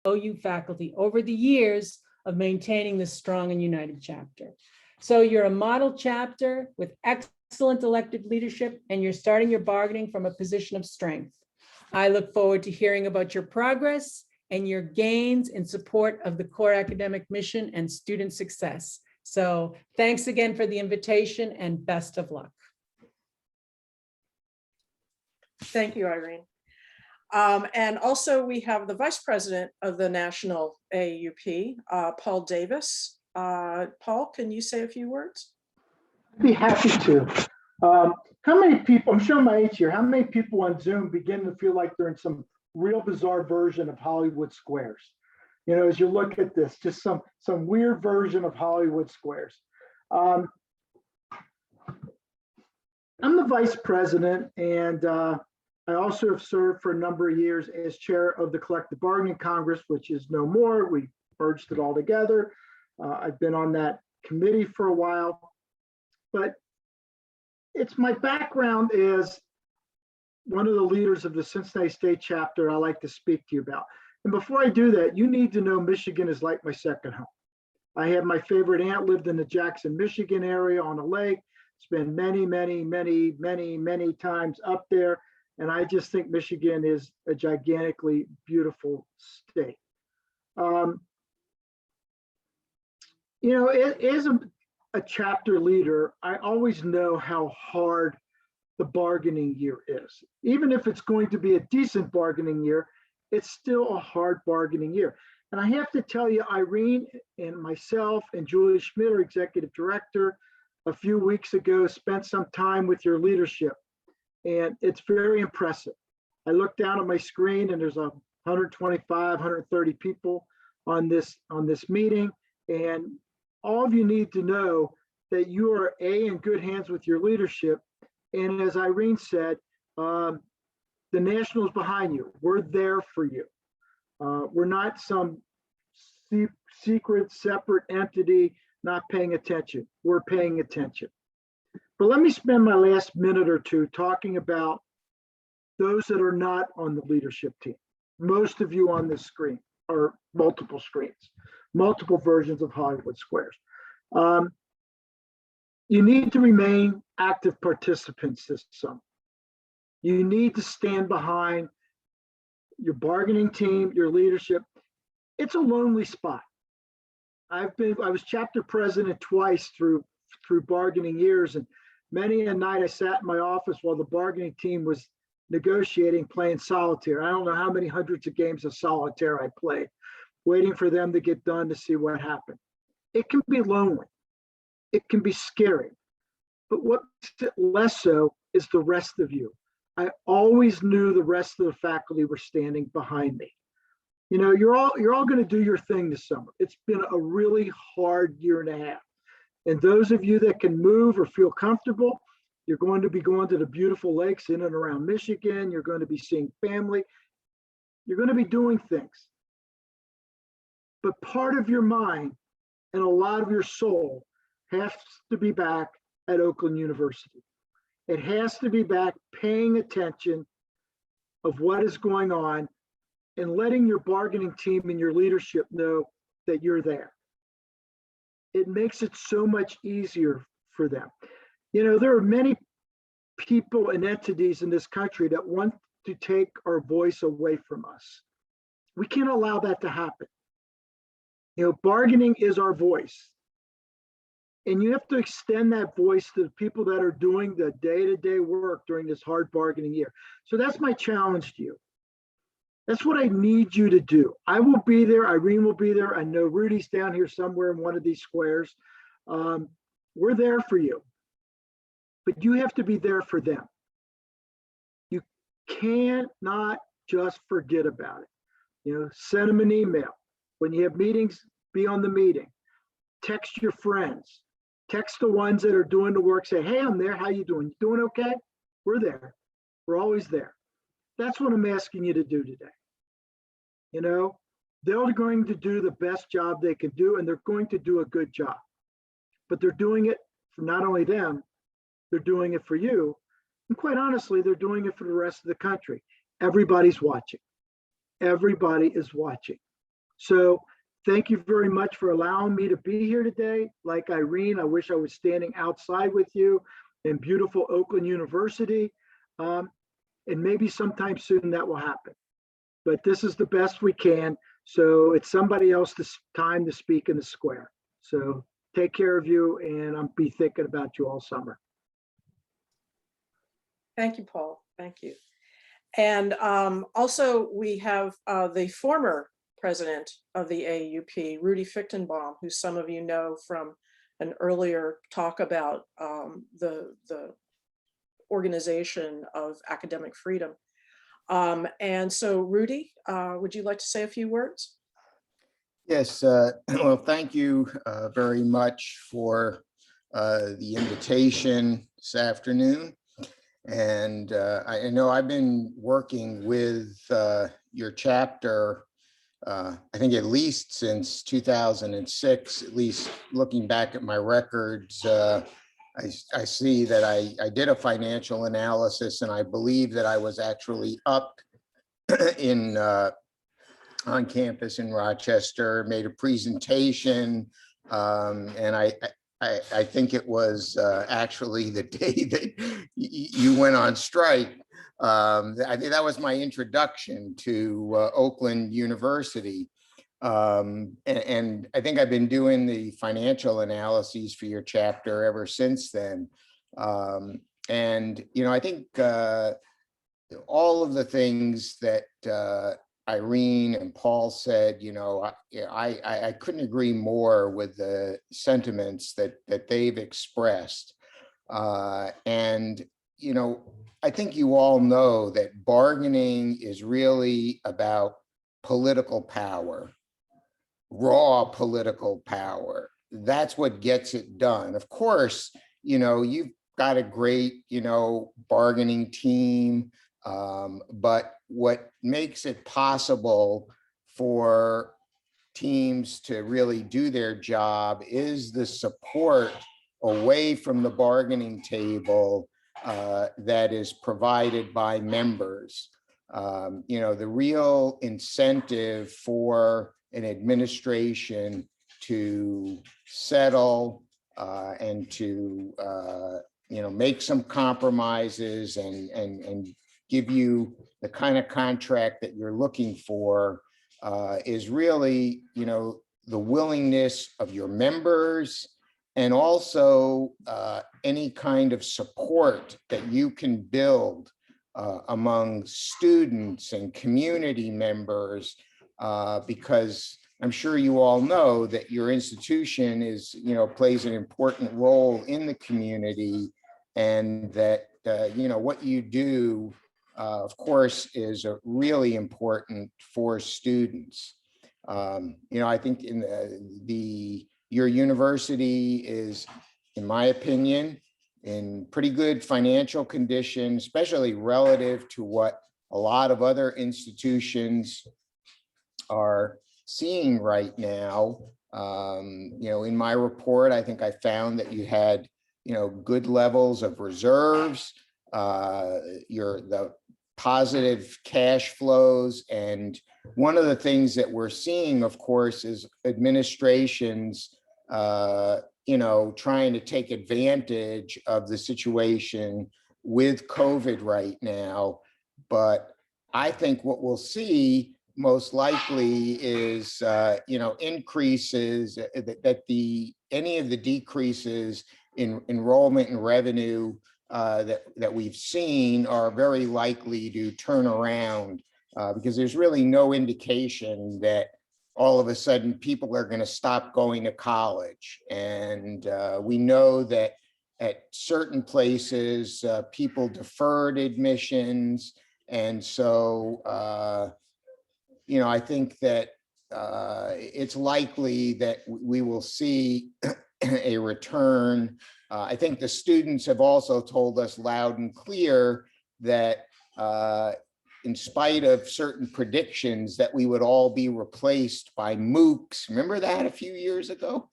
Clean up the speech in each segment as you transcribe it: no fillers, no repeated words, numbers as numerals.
OU faculty over the years of maintaining this strong and united chapter. So you're a model chapter with excellent elected leadership, and you're starting your bargaining from a position of strength. I look forward to hearing about your progress and your gains in support of the core academic mission and student success. So thanks again for the invitation and best of luck. Thank you, Irene. And also we have the Vice President of the National AAUP, Paul Davis. Paul, can you say a few words? I'd be happy to. How many people, I'm showing my age here, how many people on Zoom begin to feel like they're in some real bizarre version of Hollywood Squares? You know, as you look at this, just some weird version of Hollywood Squares. I'm the Vice President, and I also have served for a number of years as chair of the Collective Bargaining Congress, which is no more. We merged it all together. I've been on that committee for a while, but it's my background as one of the leaders of the Cincinnati State chapter I like to speak to you about. And before I do that, you need to know Michigan is like my second home. I have my favorite aunt lived in the Jackson, Michigan area on a lake. Spent many, many, many, many, many times up there. And I just think Michigan is a gigantically beautiful state. You know, as a chapter leader, I always know how hard the bargaining year is. Even if it's going to be a decent bargaining year, it's still a hard bargaining year. And I have to tell you, Irene and myself and Julie Schmidt, our executive director, a few weeks ago, spent some time with your leadership. And it's very impressive. I look down at my screen and there's 125, 130 people on this meeting. And all of you need to know that you are in good hands with your leadership. And as Irene said, the Nationals behind you. We're there for you. We're not some secret, separate entity not paying attention. We're paying attention. But let me spend my last minute or two talking about those that are not on the leadership team. Most of you on this screen are multiple screens, multiple versions of Hollywood Squares. You need to remain active participants this summer. You need to stand behind your bargaining team, your leadership. It's a lonely spot. I was chapter president twice through bargaining years, and many a night I sat in my office while the bargaining team was negotiating, playing solitaire. I don't know how many hundreds of games of solitaire I played, waiting for them to get done to see what happened. It can be lonely. It can be scary. But what makes it less so is the rest of you. I always knew the rest of the faculty were standing behind me. You know, you're all going to do your thing this summer. It's been a really hard year and a half. And those of you that can move or feel comfortable, you're going to be going to the beautiful lakes in and around Michigan. You're going to be seeing family. You're going to be doing things. But part of your mind and a lot of your soul has to be back at Oakland University. It has to be back paying attention of what is going on and letting your bargaining team and your leadership know that you're there. It makes it so much easier for them. You know, there are many people and entities in this country that want to take our voice away from us. We can't allow that to happen. You know, bargaining is our voice. And you have to extend that voice to the people that are doing the day-to-day work during this hard bargaining year. So that's my challenge to you. That's what I need you to do. I will be there. Irene will be there. I know Rudy's down here somewhere in one of these squares. We're there for you. But you have to be there for them. You cannot just forget about it. You know, send them an email. When you have meetings, be on the meeting. Text your friends. Text the ones that are doing the work. Say, hey, I'm there. How you doing? You doing okay? We're there. We're always there. That's what I'm asking you to do today. You know, they're going to do the best job they can do, and they're going to do a good job. But they're doing it for not only them, they're doing it for you. And quite honestly, they're doing it for the rest of the country. Everybody's watching. Everybody is watching. So thank you very much for allowing me to be here today. Like Irene, I wish I was standing outside with you in beautiful Oakland University. And maybe sometime soon that will happen. But this is the best we can. So it's somebody else's time to speak in the square. So take care of you, and I'll be thinking about you all summer. Thank you, Paul. Thank you. And also we have the former president of the AAUP, Rudy Fichtenbaum, who some of you know from an earlier talk about the organization of academic freedom. And so Rudy, would you like to say a few words? Yes, well, thank you very much for the invitation this afternoon. And I know I've been working with your chapter, I think at least since 2006, at least looking back at my records, I see that I did a financial analysis, and I believe that I was actually up in on campus in Rochester, made a presentation, and I think it was actually the day that you went on strike. I think that was my introduction to Oakland University. And I think I've been doing the financial analyses for your chapter ever since then. And, you know, I think all of the things that Irene and Paul said, you know, I couldn't agree more with the sentiments that they've expressed. And, you know, I think you all know that bargaining is really about political power, raw political power. That's what gets it done. Of course, you know, you've got a great, you know, bargaining team. But what makes it possible for teams to really do their job is the support away from the bargaining table that is provided by members. You know, the real incentive for an administration to settle and to you know, make some compromises and give you the kind of contract that you're looking for is really, you know, the willingness of your members, and also any kind of support that you can build among students and community members, because I'm sure you all know that your institution is, you know, plays an important role in the community, and that, you know, what you do, of course, is really important for students. You know, I think in your university is, in my opinion, in pretty good financial condition, especially relative to what a lot of other institutions are seeing right now. You know, in my report, I think I found that you had, you know, good levels of reserves, the positive cash flows. And one of the things that we're seeing, of course, is administrations, you know, trying to take advantage of the situation with COVID right now. But I think what we'll see most likely is, you know, increases that any of the decreases in enrollment and revenue that we've seen are very likely to turn around, because there's really no indication that all of a sudden people are going to stop going to college. And we know that at certain places, people deferred admissions. And so, you know, I think that it's likely that we will see a return. I think the students have also told us loud and clear that in spite of certain predictions that we would all be replaced by MOOCs, remember that a few years ago?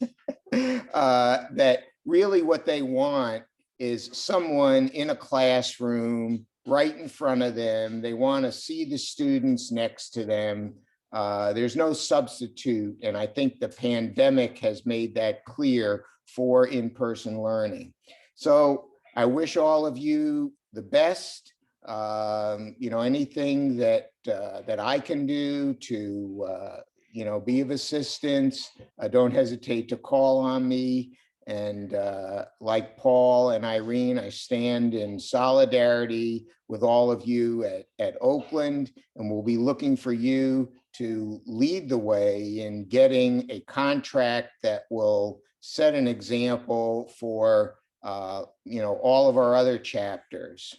That really what they want is someone in a classroom right in front of them. They want to see the students next to them. there's no substitute, and I think the pandemic has made that clear for in-person learning. So I wish all of you the best. Anything that I can do to be of assistance, don't hesitate to call on me. And like Paul and Irene, I stand in solidarity with all of you at Oakland, and we'll be looking for you to lead the way in getting a contract that will set an example for all of our other chapters.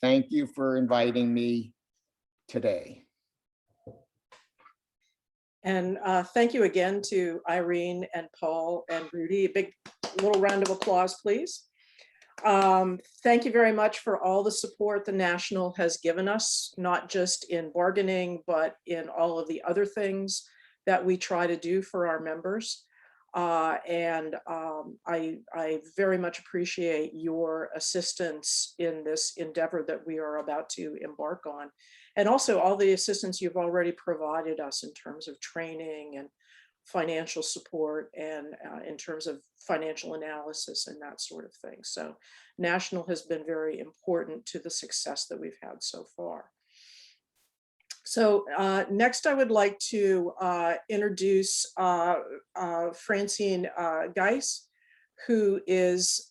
Thank you for inviting me today. And thank you again to Irene and Paul and Rudy. A big little round of applause, please. Thank you very much for all the support the National has given us, not just in bargaining, but in all of the other things that we try to do for our members. I very much appreciate your assistance in this endeavor that we are about to embark on. And also all the assistance you've already provided us in terms of training and financial support and in terms of financial analysis and that sort of thing. So National has been very important to the success that we've had so far. So next I would like to introduce Francine Geis, who is,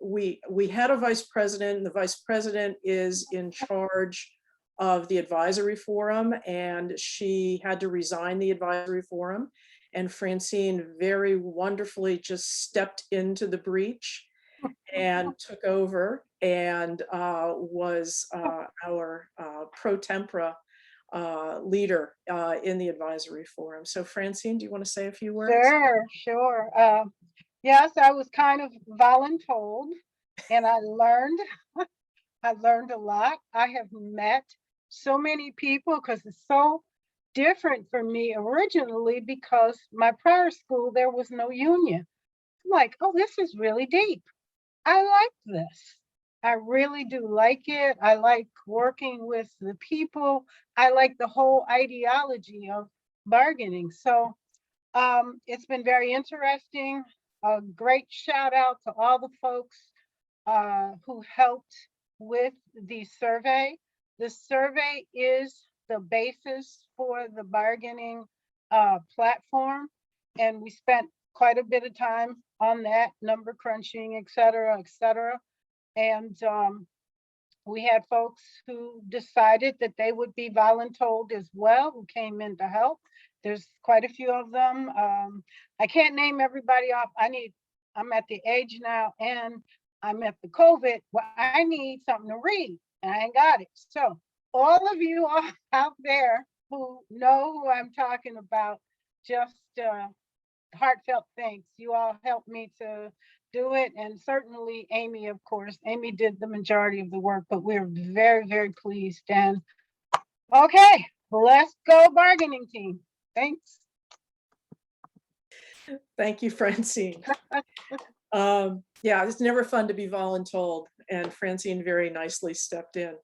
we had a vice president, and the vice president is in charge of the advisory forum, and she had to resign the advisory forum. And Francine very wonderfully just stepped into the breach and took over and was our pro tempore leader in the advisory forum. So Francine, do you want to say a few words? Sure. Yes, I was kind of voluntold, and I learned a lot. I have met so many people because it's so different for me originally, because my prior school, there was no union. I'm like, oh, this is really deep. I like this. I really do like it. I like working with the people. I like the whole ideology of bargaining. So it's been very interesting. A great shout out to all the folks who helped with the survey. The survey is the basis for the bargaining platform, and we spent quite a bit of time on that, number crunching, et cetera, et cetera. And we had folks who decided that they would be voluntold as well, who came in to help. There's quite a few of them. I can't name everybody off. I'm at the age now, and I'm at the COVID, well, I need something to read, and I ain't got it. So all of you out there who know who I'm talking about, just heartfelt thanks. You all helped me to do it, and certainly Amy, of course. Amy did the majority of the work, but we're very, very pleased. And okay, let's go bargaining team. Thanks. Thank you, Francine. Yeah, it's never fun to be voluntold, and Francine very nicely stepped in.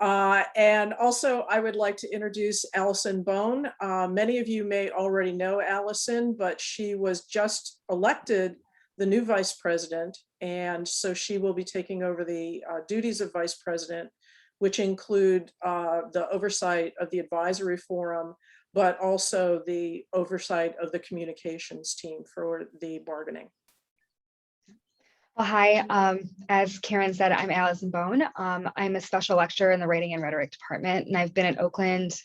And also I would like to introduce Allison Bone. Many of you may already know Allison, but she was just elected the new vice president. And so she will be taking over the duties of vice president, which include the oversight of the advisory forum, but also the oversight of the communications team for the bargaining. Well, hi, as Karen said, I'm Allison Bone. I'm a special lecturer in the Writing and Rhetoric department, and I've been at Oakland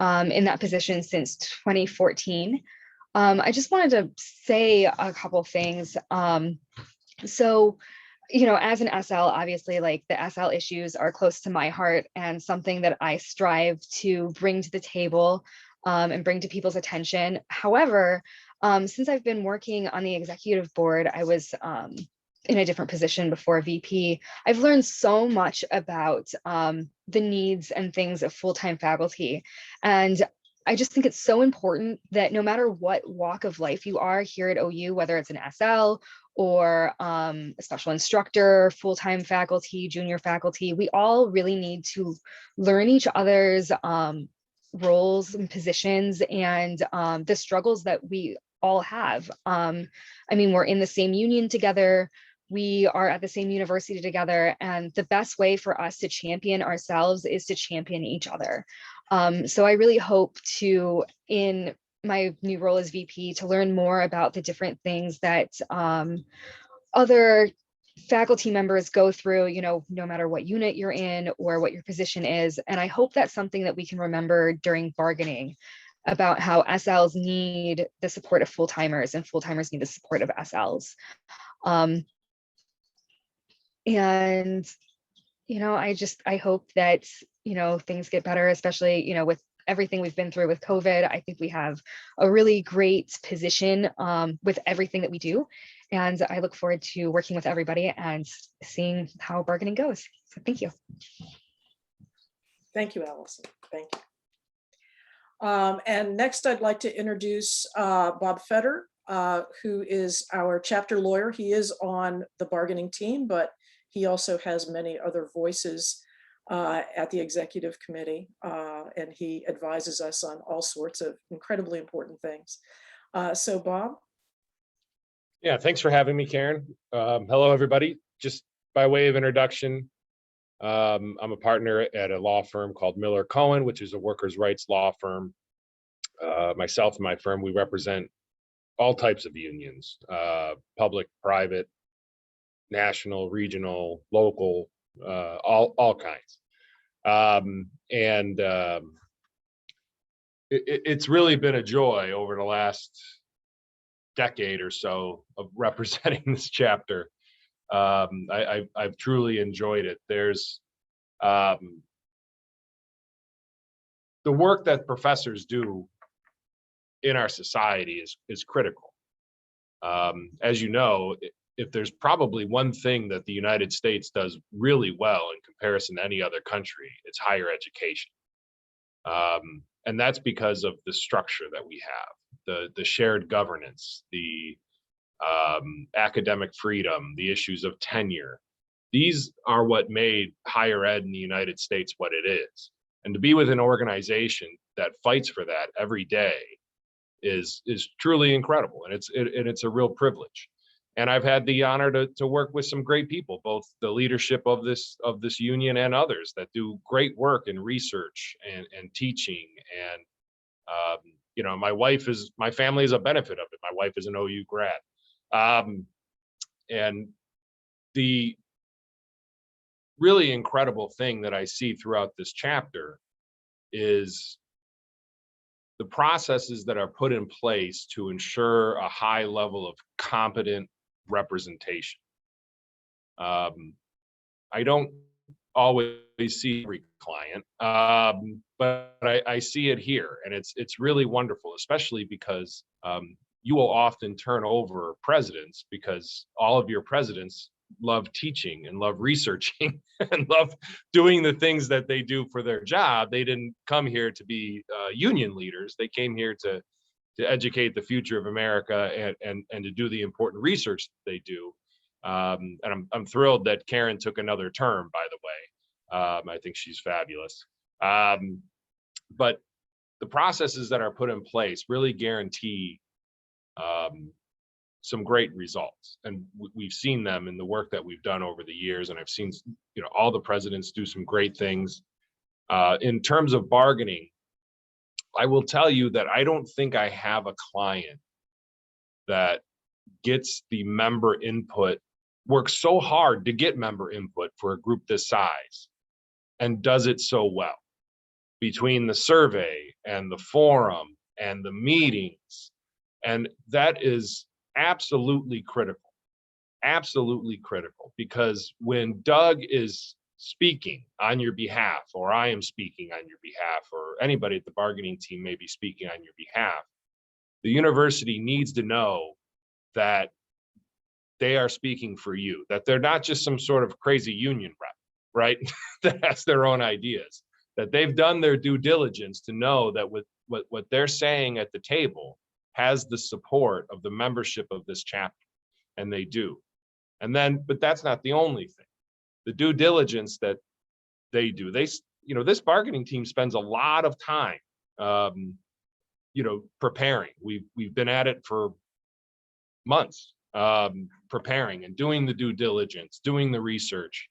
in that position since 2014. I just wanted to say a couple things. So, as an SL, obviously, like the SL issues are close to my heart and something that I strive to bring to the table and bring to people's attention. However, since I've been working on the executive board, I was in a different position before VP, I've learned so much about the needs and things of full-time faculty. And I just think it's so important that no matter what walk of life you are here at OU, whether it's an SL or a special instructor, full-time faculty, junior faculty, we all really need to learn each other's roles and positions and the struggles that we all have. I mean, we're in the same union together. We are at the same university together, and the best way for us to champion ourselves is to champion each other. So I really hope to, in my new role as VP, to learn more about the different things that other faculty members go through, you know, no matter what unit you're in or what your position is. And I hope that's something that we can remember during bargaining, about how SLs need the support of full-timers and full-timers need the support of SLs. And, you know, I hope that, you know, things get better, especially, you know, with everything we've been through with COVID. I think we have a really great position with everything that we do. And I look forward to working with everybody and seeing how bargaining goes. So thank you. Thank you, Allison. Thank you. And next, I'd like to introduce Bob Fetter, who is our chapter lawyer. He is on the bargaining team, but he also has many other voices at the executive committee, and he advises us on all sorts of incredibly important things. So Bob? Yeah, thanks for having me, Karen. Hello, everybody. Just by way of introduction, I'm a partner at a law firm called Miller Cohen, which is a workers' rights law firm. Myself and my firm, we represent all types of unions, public, private, national, regional, local, all kinds. It's really been a joy over the last decade or so of representing this chapter. I've truly enjoyed it. There's the work that professors do in our society is critical. As you know, if there's probably one thing that the United States does really well in comparison to any other country, it's higher education. And that's because of the structure that we have, the shared governance, the academic freedom, the issues of tenure. These are what made higher ed in the United States what it is. And to be with an organization that fights for that every day is truly incredible, and it's a real privilege. And I've had the honor to work with some great people, both the leadership of this union and others that do great work in research and teaching. And you know, my family is a benefit of it. My wife is an OU grad, and the really incredible thing that I see throughout this chapter is the processes that are put in place to ensure a high level of competent representation. I don't always see every client, but I see it here, and it's really wonderful, especially because you will often turn over presidents because all of your presidents love teaching and love researching and love doing the things that they do for their job. They didn't come here to be union leaders. They came here to educate the future of America and to do the important research that they do. And I'm thrilled that Karen took another term, by the way. I think she's fabulous. But the processes that are put in place really guarantee some great results, and we've seen them in the work that we've done over the years. And I've seen, you know, all the presidents do some great things in terms of bargaining. I will tell you that I don't think I have a client that gets the member input, works so hard to get member input for a group this size, and does it so well. Between the survey and the forum and the meetings, and that is absolutely critical, because when Doug is speaking on your behalf, or I am speaking on your behalf, or anybody at the bargaining team may be speaking on your behalf, the university needs to know that they are speaking for you, that they're not just some sort of crazy union rep, right? that has their own ideas, that they've done their due diligence to know that with what they're saying at the table has the support of the membership of this chapter, and they do. And then, but that's not the only thing. The due diligence that they do, you know, this bargaining team spends a lot of time preparing. We've been at it for months, preparing and doing the due diligence, doing the research,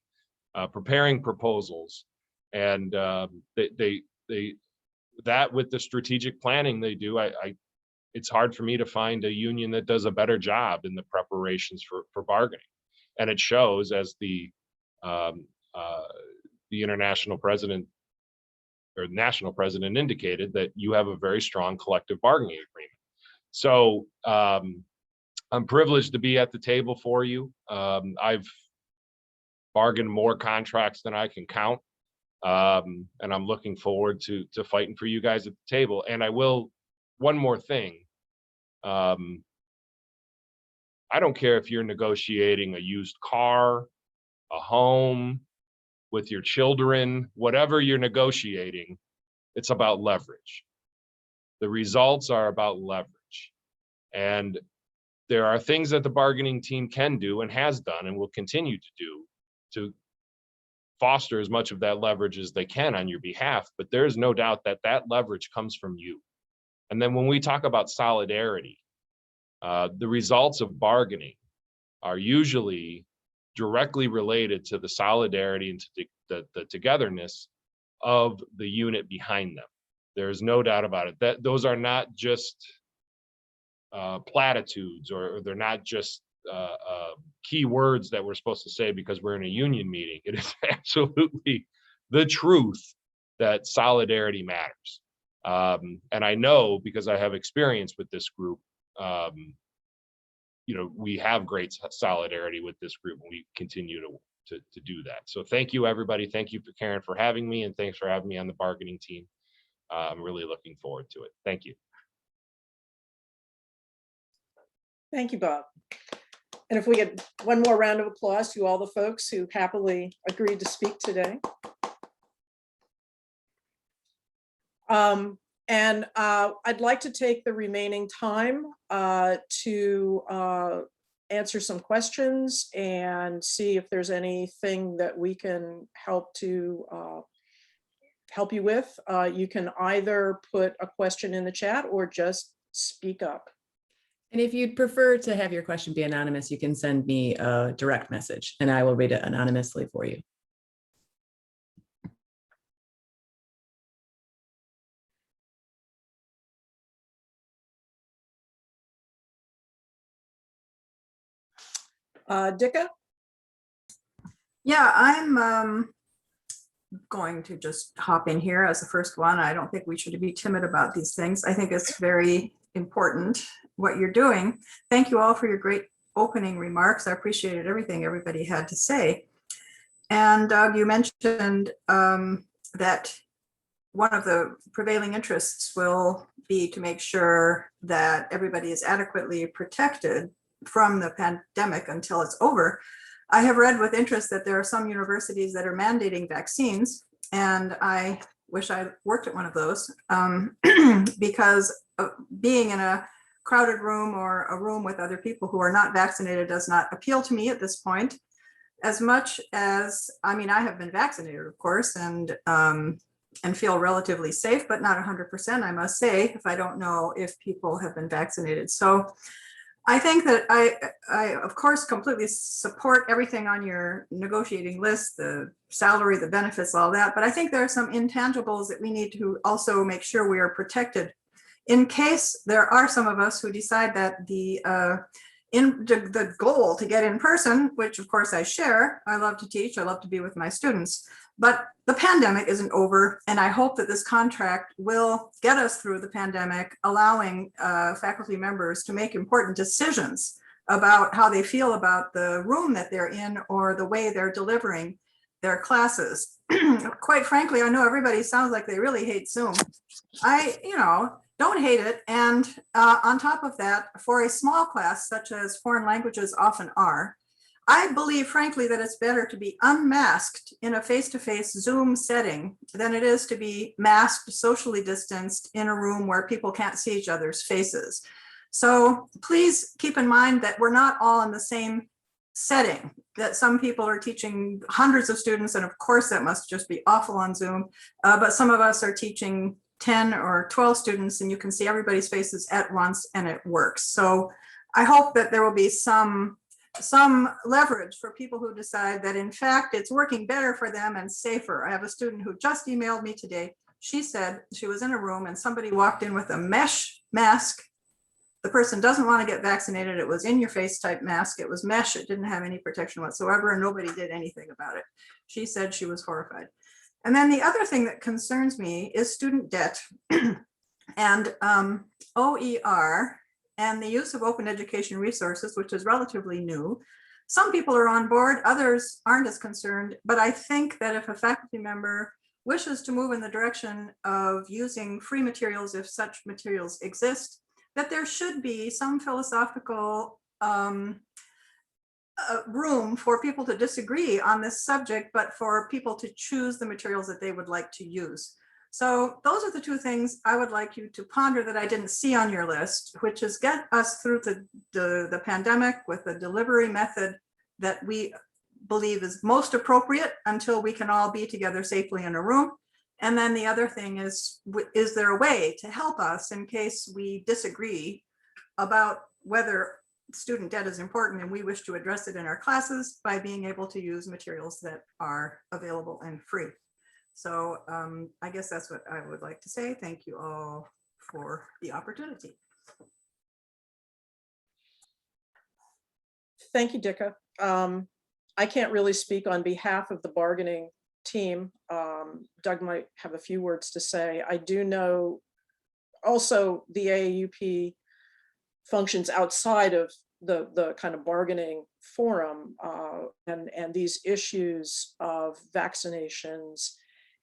preparing proposals, and that with the strategic planning they do, it's hard for me to find a union that does a better job in the preparations for bargaining, and it shows, as the international president or national president indicated, that you have a very strong collective bargaining agreement. So I'm privileged to be at the table for you. I've bargained more contracts than I can count. And I'm looking forward to fighting for you guys at the table. And I will, one more thing. I don't care if you're negotiating a used car, a home, with your children, whatever you're negotiating, it's about leverage. The results are about leverage. And there are things that the bargaining team can do and has done and will continue to do to foster as much of that leverage as they can on your behalf. But there's no doubt that that leverage comes from you. And then when we talk about solidarity, the results of bargaining are usually directly related to the solidarity and to the togetherness of the unit behind them. There's no doubt about it. That those are not just platitudes, or they're not just key words that we're supposed to say because we're in a union meeting. It is absolutely the truth that solidarity matters. And I know, because I have experience with this group, we have great solidarity with this group, and we continue to do that. So thank you, everybody. Thank you, Karen, for having me, and thanks for having me on the bargaining team. I'm really looking forward to it. Thank you. Thank you, Bob. And if we get one more round of applause to all the folks who happily agreed to speak today. And I'd like to take the remaining time to answer some questions and see if there's anything that we can help you with. You can either put a question in the chat or just speak up. And if you'd prefer to have your question be anonymous, you can send me a direct message and I will read it anonymously for you. Dicka? Yeah, I'm going to just hop in here as the first one. I don't think we should be timid about these things. I think it's very important what you're doing. Thank you all for your great opening remarks. I appreciated everything everybody had to say. And Doug, you mentioned that one of the prevailing interests will be to make sure that everybody is adequately protected from the pandemic until it's over. I have read with interest that there are some universities that are mandating vaccines, and I wish I worked at one of those because being in a crowded room or a room with other people who are not vaccinated does not appeal to me at this point, as much as, I mean, I have been vaccinated, of course, and feel relatively safe, but not 100%, I must say, if I don't know if people have been vaccinated. So I think that I of course completely support everything on your negotiating list, the salary, the benefits, all that, but I think there are some intangibles that we need to also make sure we are protected in case there are some of us who decide that the goal to get in person, which of course I share, I love to teach, I love to be with my students, but the pandemic isn't over, and I hope that this contract will get us through the pandemic, allowing faculty members to make important decisions about how they feel about the room that they're in or the way they're delivering their classes. Quite frankly, I know everybody sounds like they really hate Zoom. I, don't hate it. And on top of that, for a small class, such as foreign languages often are, I believe, frankly, that it's better to be unmasked in a face-to-face Zoom setting than it is to be masked, socially distanced in a room where people can't see each other's faces. So please keep in mind that we're not all in the same setting, that some people are teaching hundreds of students, and of course that must just be awful on Zoom, but some of us are teaching 10 or 12 students and you can see everybody's faces at once and it works. So I hope that there will be some leverage for people who decide that in fact it's working better for them and safer. I have a student who just emailed me today. She said she was in a room and somebody walked in with a mesh mask. The person doesn't want to get vaccinated. It was in your face type mask. It was mesh. It didn't have any protection whatsoever and nobody did anything about it. She said she was horrified. And then the other thing that concerns me is student debt and OER and the use of open education resources, which is relatively new. Some people are on board, others aren't as concerned, but I think that if a faculty member wishes to move in the direction of using free materials, if such materials exist, that there should be some philosophical room for people to disagree on this subject, but for people to choose the materials that they would like to use. So those are the two things I would like you to ponder that I didn't see on your list, which is get us through the pandemic with the delivery method that we believe is most appropriate until we can all be together safely in a room. And then the other thing is there a way to help us in case we disagree about whether student debt is important and we wish to address it in our classes by being able to use materials that are available and free. So I guess that's what I would like to say. Thank you all for the opportunity. Thank you, Dicka. I can't really speak on behalf of the bargaining team. Doug might have a few words to say. I do know also the AAUP functions outside of the kind of bargaining forum and these issues of vaccinations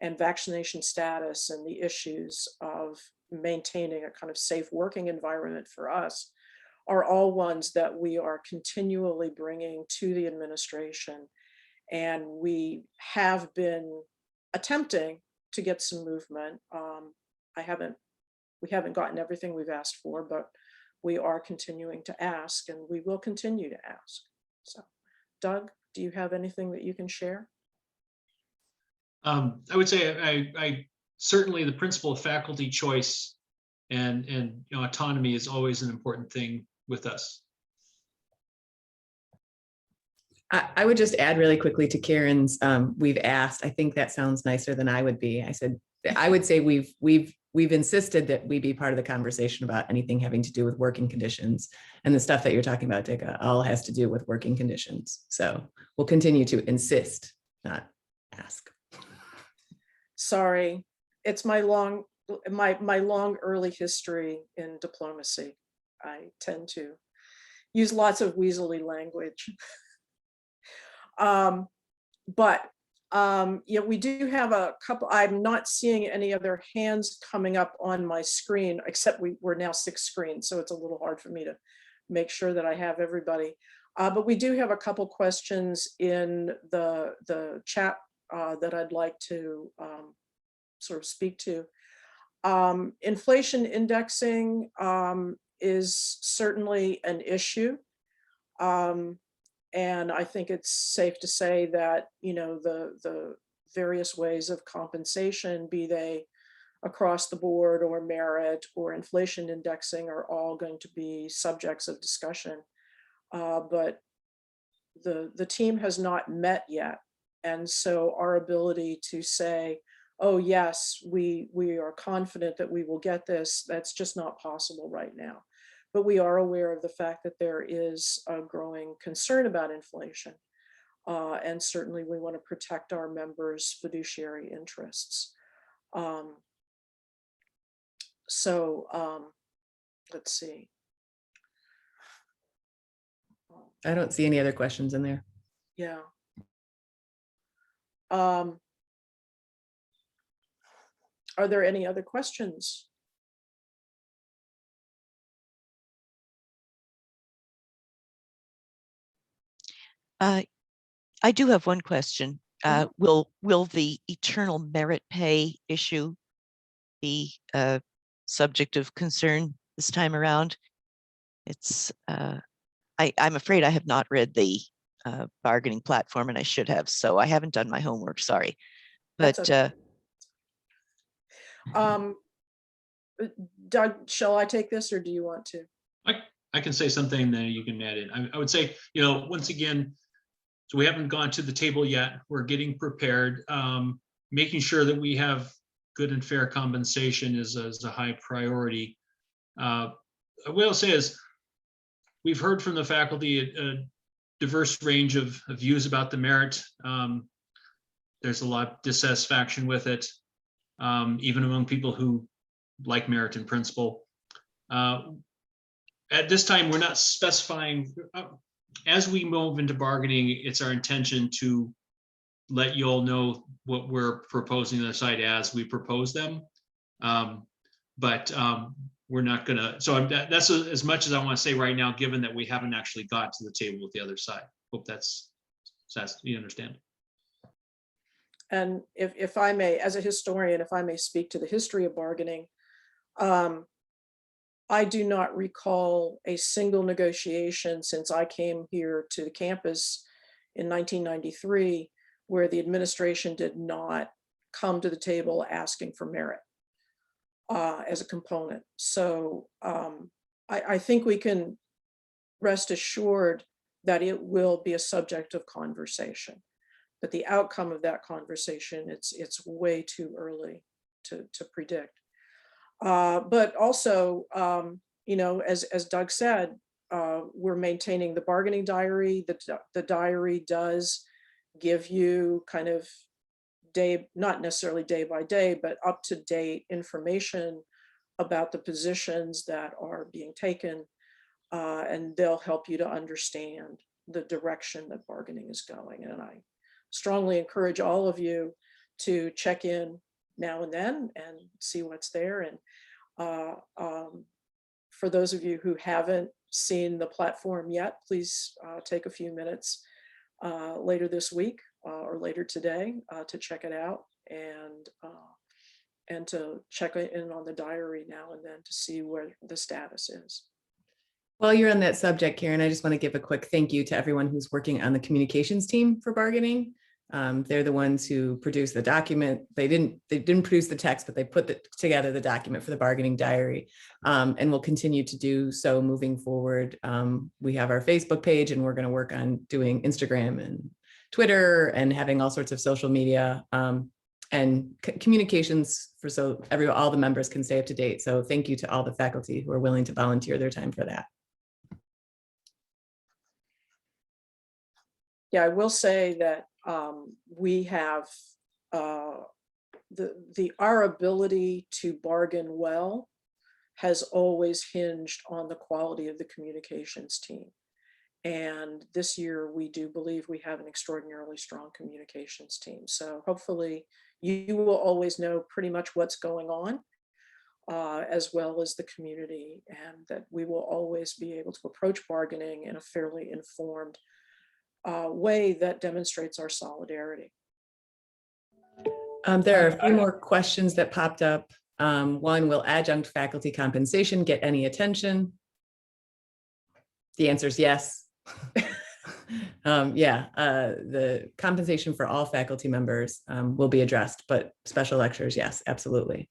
and vaccination status and the issues of maintaining a kind of safe working environment for us are all ones that we are continually bringing to the administration. And we have been attempting to get some movement. We haven't gotten everything we've asked for, but we are continuing to ask and we will continue to ask. So, Doug, do you have anything that you can share? I would say I certainly the principle of faculty choice and autonomy is always an important thing with us. I would just add really quickly to Karen's, we've asked, I think that sounds nicer than I would be. I would say we've insisted that we be part of the conversation about anything having to do with working conditions, and the stuff that you're talking about, Dicka, all has to do with working conditions. So we'll continue to insist, not ask. Sorry, it's my long early history in diplomacy. I tend to use lots of weaselly language. Yeah, we do have a couple. I'm not seeing any other hands coming up on my screen, except we're now 6 screens, so it's a little hard for me to make sure that I have everybody. But we do have a couple questions in the chat that I'd like to sort of speak to. Inflation indexing is certainly an issue. And I think it's safe to say that, the various ways of compensation, be they across the board or merit or inflation indexing, are all going to be subjects of discussion. But the team has not met yet. And so our ability to say, oh, yes, we are confident that we will get this, that's just not possible right now. But we are aware of the fact that there is a growing concern about inflation. And certainly we want to protect our members' fiduciary interests. Let's see. I don't see any other questions in there. Yeah. Are there any other questions? I do have one question. Will the eternal merit pay issue be a subject of concern this time around? It's I'm afraid I have not read the bargaining platform, and I should have, so I haven't done my homework. Sorry, but Okay. Doug, shall I take this or do you want to? I can say something, then you can add in. I would say, once again, so we haven't gone to the table yet. We're getting prepared. Making sure that we have good and fair compensation is a high priority. What I'll say is, we've heard from the faculty a diverse range of views about the merit. There's a lot of dissatisfaction with it, even among people who like merit in principle. At this time, we're not specifying, as we move into bargaining, it's our intention to let you all know what we're proposing on the side as we propose them. We're not gonna, so that's as much as I want to say right now, given that we haven't actually got to the table with the other side. Hope that's you understand. And if I may, as a historian, if I may speak to the history of bargaining, I do not recall a single negotiation since I came here to the campus in 1993 where the administration did not come to the table asking for merit as a component. So I think we can rest assured that it will be a subject of conversation. But the outcome of that conversation, it's way too early to predict. But also, as Doug said, we're maintaining the bargaining diary. The diary does give you kind of not necessarily day by day, but up to date information about the positions that are being taken, and they'll help you to understand the direction that bargaining is going. And I strongly encourage all of you to check in now and then and see what's there. And for those of you who haven't seen the platform yet, please take a few minutes later this week or later today to check it out and to check in on the diary now and then to see where the status is. While you're on that subject, Karen, I just want to give a quick thank you to everyone who's working on the communications team for bargaining. They're the ones who produced the document. They didn't produce the text, but they put together the document for the bargaining diary, and will continue to do so moving forward. We have our Facebook page, and we're going to work on doing Instagram and Twitter and having all sorts of social media and communications so all the members can stay up to date. So thank you to all the faculty who are willing to volunteer their time for that. Yeah, I will say that we have our ability to bargain well has always hinged on the quality of the communications team. And this year we do believe we have an extraordinarily strong communications team. So hopefully you will always know pretty much what's going on, as well as the community, and that we will always be able to approach bargaining in a fairly informed way that demonstrates our solidarity. There are a few more questions that popped up. One, will adjunct faculty compensation get any attention? The answer is yes. The compensation for all faculty members will be addressed, but special lectures, yes, absolutely.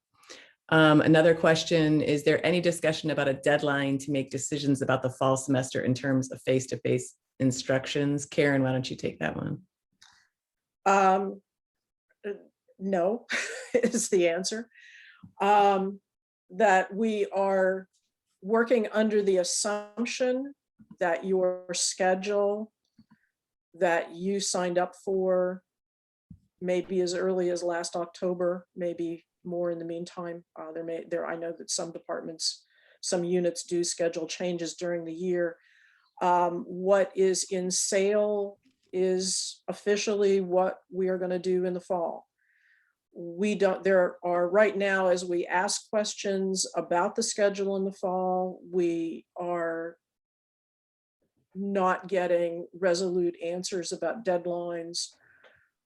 Another question, is there any discussion about a deadline to make decisions about the fall semester in terms of face-to-face instructions? Karen, why don't you take that one? No, is the answer. That we are working under the assumption that your schedule that you signed up for maybe as early as last October, maybe more in the meantime. I know that some departments, some units do schedule changes during the year. What is in sale is officially what we are going to do in the fall. There are right now, as we ask questions about the schedule in the fall, we are not getting resolute answers about deadlines.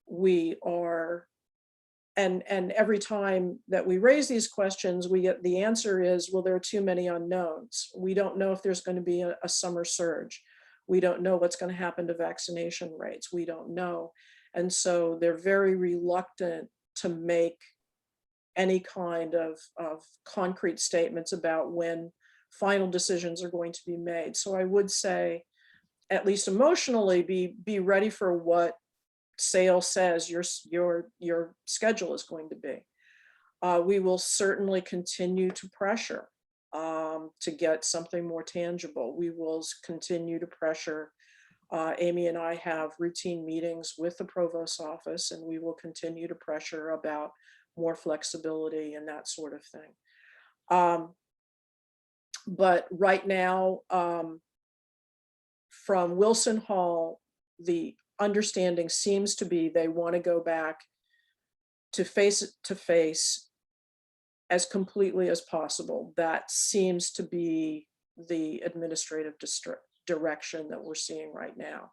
We are, and every time that we raise these questions, we get the answer is, well, there are too many unknowns. We don't know if there's going to be a summer surge. We don't know what's going to happen to vaccination rates. We don't know. And so they're very reluctant to make any kind of concrete statements about when final decisions are going to be made. So I would say, at least emotionally, be ready for what SAIL says your schedule is going to be. We will certainly continue to pressure to get something more tangible. We will continue to pressure. Amy and I have routine meetings with the provost's office, and we will continue to pressure about more flexibility and that sort of thing. But right now, from Wilson Hall, the understanding seems to be they want to go back to face as completely as possible. That seems to be the administrative direction that we're seeing right now.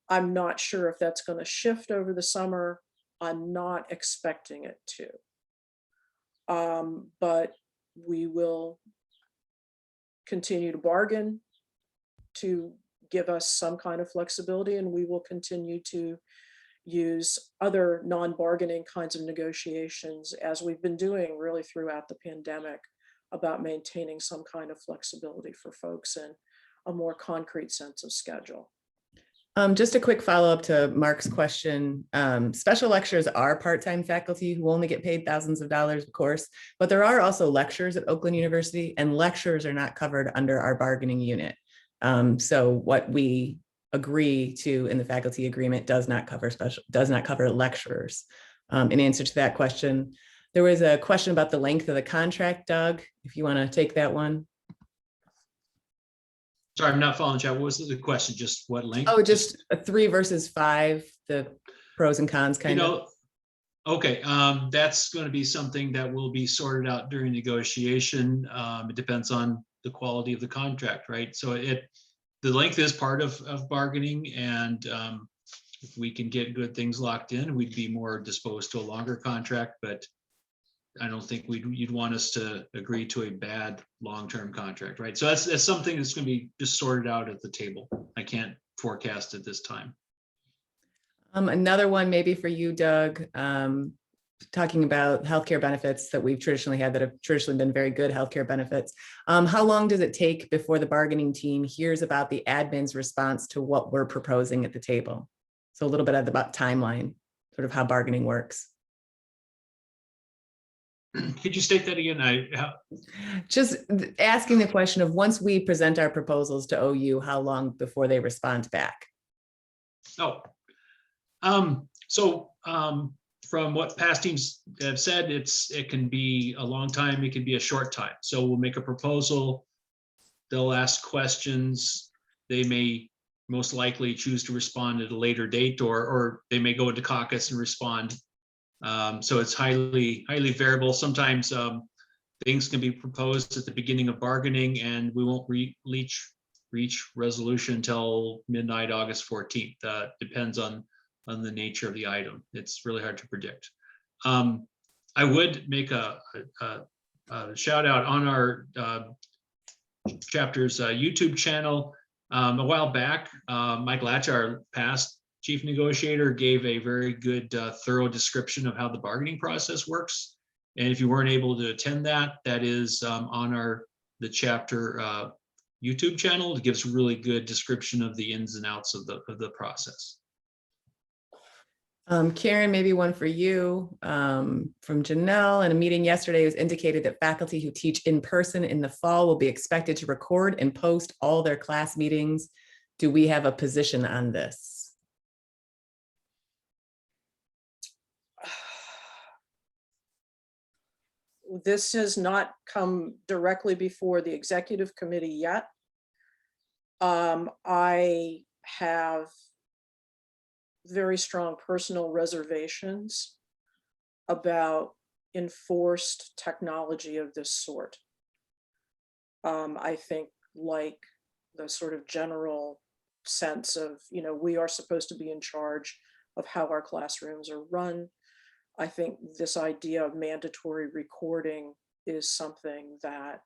I'm not sure if that's going to shift over the summer. I'm not expecting it to. But we will continue to bargain to give us some kind of flexibility, and we will continue to use other non-bargaining kinds of negotiations, as we've been doing really throughout the pandemic, about maintaining some kind of flexibility for folks and a more concrete sense of schedule. Just a quick follow-up to Mark's question. Special lecturers are part-time faculty who only get paid thousands of dollars, of course, but there are also lecturers at Oakland University, and lecturers are not covered under our bargaining unit. So what we agree to in the faculty agreement does not cover lecturers. In answer to that question, there was a question about the length of the contract, Doug, if you want to take that one. Sorry, I'm not following, Chad. What was the question? Just what length? Oh, just a 3 versus 5, the pros and cons kind of. Okay, that's going to be something that will be sorted out during negotiation. It depends on the quality of the contract, right? So the length is part of bargaining, and if we can get good things locked in, we'd be more disposed to a longer contract, but I don't think you'd want us to agree to a bad long-term contract, right? So that's something that's going to be just sorted out at the table. I can't forecast at this time. Another one maybe for you, Doug, talking about healthcare benefits that we've traditionally had that have traditionally been very good healthcare benefits. How long does it take before the bargaining team hears about the admin's response to what we're proposing at the table? So a little bit about timeline, sort of how bargaining works. Could you state that again? Just asking the question of, once we present our proposals to OU, how long before they respond back? From what past teams have said, it can be a long time, it can be a short time. So we'll make a proposal, they'll ask questions, they may most likely choose to respond at a later date, or they may go into caucus and respond. So it's highly variable. Sometimes things can be proposed at the beginning of bargaining, and we won't reach resolution until midnight, August 14th. Depends on the nature of the item. It's really hard to predict. I would make a shout out on our chapter's YouTube channel. A while back, Mike Latch, our past chief negotiator, gave a very good thorough description of how the bargaining process works. And if you weren't able to attend that, that is on the chapter YouTube channel. It gives really good description of the ins and outs of the process. Karen, maybe one for you from Janelle. In a meeting yesterday, it was indicated that faculty who teach in person in the fall will be expected to record and post all their class meetings. Do we have a position on this? This has not come directly before the executive committee yet. I have very strong personal reservations about enforced technology of this sort. I think, like the sort of general sense of, we are supposed to be in charge of how our classrooms are run. I think this idea of mandatory recording is something that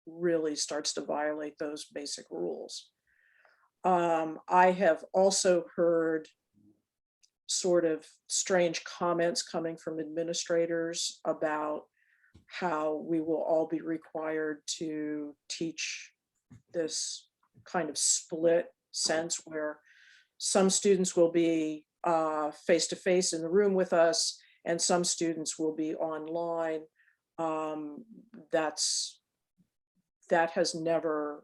really starts to violate those basic rules. I have also heard sort of strange comments coming from administrators about how we will all be required to teach this kind of split sense where some students will be face-to-face in the room with us and some students will be online. That has never,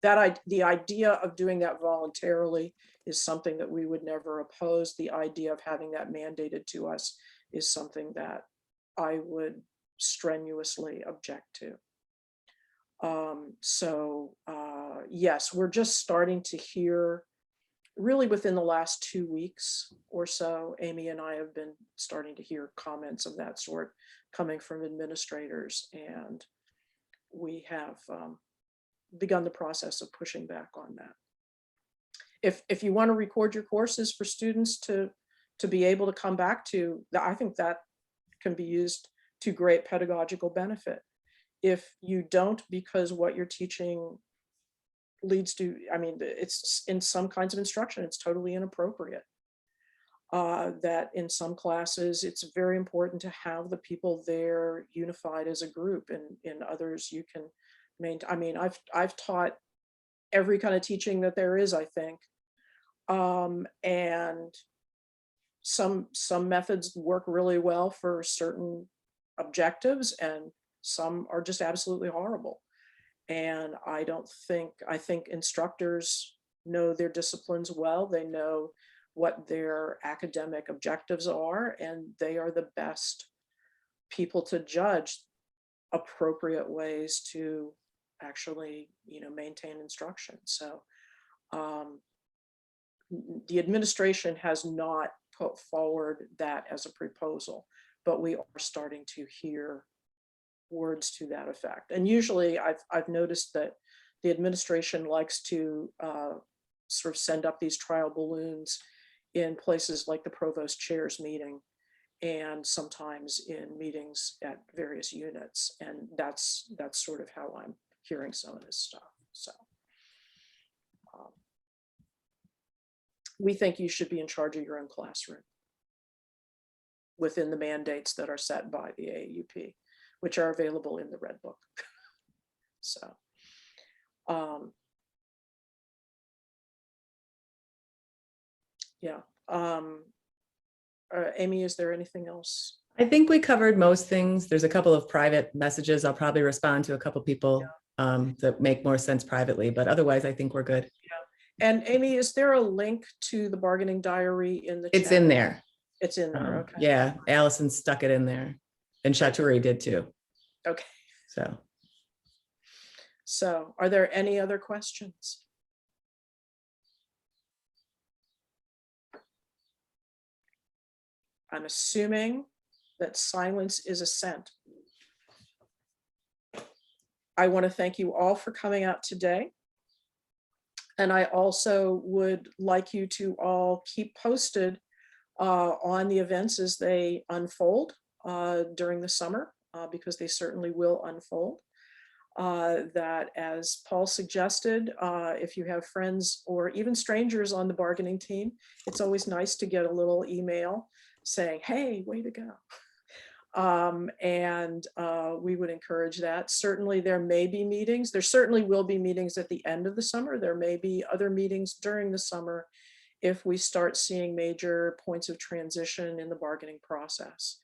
the idea of doing that voluntarily is something that we would never oppose. The idea of having that mandated to us is something that I would strenuously object to. Yes, we're just starting to hear, really within the last 2 weeks or so, Amy and I have been starting to hear comments of that sort coming from administrators, and we have begun the process of pushing back on that. If you want to record your courses for students to be able to come back to, I think that can be used to great pedagogical benefit. If you don't, because what you're teaching leads to, I mean, it's in some kinds of instruction, it's totally inappropriate. That in some classes, it's very important to have the people there unified as a group, and in others you can maintain. I mean, I've taught every kind of teaching that there is, I think. And some methods work really well for certain objectives, and some are just absolutely horrible. And I think instructors know their disciplines well. They know what their academic objectives are, and they are the best people to judge appropriate ways to actually, maintain instruction. So the administration has not put forward that as a proposal, but we are starting to hear words to that effect. And usually I've noticed that the administration likes to sort of send up these trial balloons in places like the provost chair's meeting, and sometimes in meetings at various units. And that's sort of how I'm hearing some of this stuff. So we think you should be in charge of your own classroom within the mandates that are set by the AAUP, which are available in the Red Book. So, yeah. Amy, is there anything else? I think we covered most things. There's a couple of private messages. I'll probably respond to a couple people that make more sense privately, but otherwise I think we're good. Yeah. And Amy, is there a link to the bargaining diary in the chat? It's in there. It's in there, okay. Yeah, Allison stuck it in there, and Shaturi did too. Okay. So are there any other questions? I'm assuming that silence is assent. I want to thank you all for coming out today. And I also would like you to all keep posted on the events as they unfold during the summer, because they certainly will unfold. That, as Paul suggested, if you have friends or even strangers on the bargaining team, it's always nice to get a little email saying, hey, way to go. We would encourage that. Certainly there may be meetings. There certainly will be meetings at the end of the summer. There may be other meetings during the summer if we start seeing major points of transition in the bargaining process.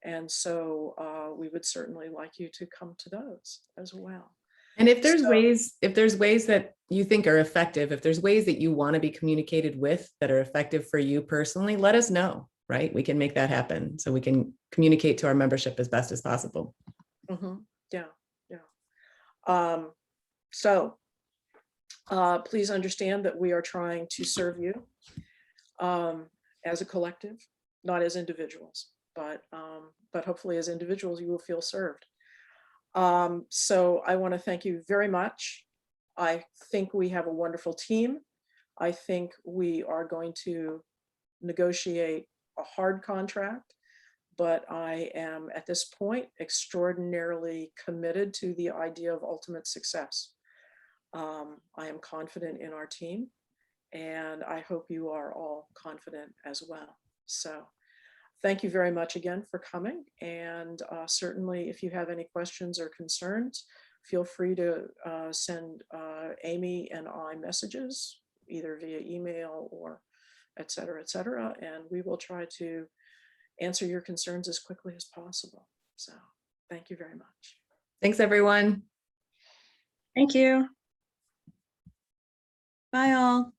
And so we would certainly like you to come to those as well. And if there's ways that you think are effective, if there's ways that you want to be communicated with that are effective for you personally, let us know, right? We can make that happen so we can communicate to our membership as best as possible. Mm-hmm. Yeah. Please understand that we are trying to serve you as a collective, not as individuals, but hopefully as individuals you will feel served. So I want to thank you very much. I think we have a wonderful team. I think we are going to negotiate a hard contract, but I am at this point extraordinarily committed to the idea of ultimate success. I am confident in our team, And I hope you are all confident as well. So thank you very much again for coming. And certainly if you have any questions or concerns, feel free to send Amy and I messages, either via email or et cetera, and we will try to answer your concerns as quickly as possible. So thank you very much. Thanks, everyone. Thank you. Bye all.